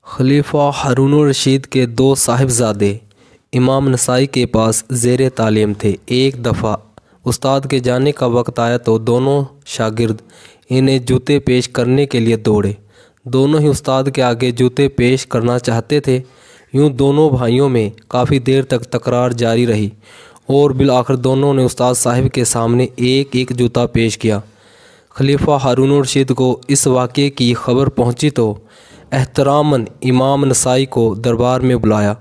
خلیفہ ہارون الرشید کے دو صاحبزادے امام نسائی کے پاس زیر تعلیم تھے۔ ایک دفعہ استاد کے جانے کا وقت آیا تو دونوں شاگرد انہیں جوتے پیش کرنے کے لیے دوڑے۔ دونوں ہی استاد کے آگے جوتے پیش کرنا چاہتے تھے۔ یوں دونوں بھائیوں میں کافی دیر تک تکرار جاری رہی اور بالآخر دونوں نے استاد صاحب کے سامنے ایک ایک جوتا پیش کیا۔ خلیفہ ہارون الرشید کو اس واقعے کی خبر پہنچی تو احتراماً امام نسائی کو دربار میں بلایا۔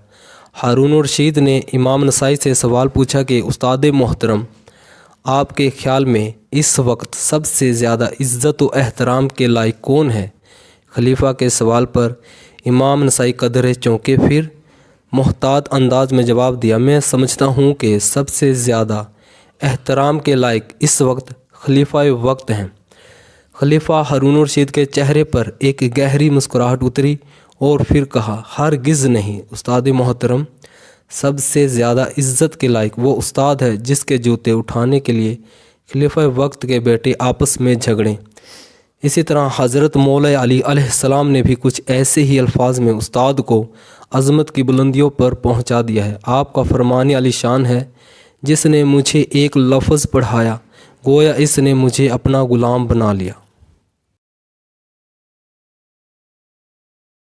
ہارون الرشید نے امام نسائی سے سوال پوچھا کہ استاد محترم، آپ کے خیال میں اس وقت سب سے زیادہ عزت و احترام کے لائق کون ہے؟ خلیفہ کے سوال پر امام نسائی قدرے چونکے، پھر محتاط انداز میں جواب دیا، میں سمجھتا ہوں کہ سب سے زیادہ احترام کے لائق اس وقت خلیفہ وقت ہیں۔ خلیفہ ہارون الرشید کے چہرے پر ایک گہری مسکراہٹ اتری اور پھر کہا، ہرگز نہیں استاد محترم، سب سے زیادہ عزت کے لائق وہ استاد ہے جس کے جوتے اٹھانے کے لیے خلیفہ وقت کے بیٹے آپس میں جھگڑیں۔ اسی طرح حضرت مولا علی علیہ السلام نے بھی کچھ ایسے ہی الفاظ میں استاد کو عظمت کی بلندیوں پر پہنچا دیا ہے۔ آپ کا فرمان علی شان ہے، جس نے مجھے ایک لفظ پڑھایا گویا اس نے مجھے اپنا غلام بنا لیا۔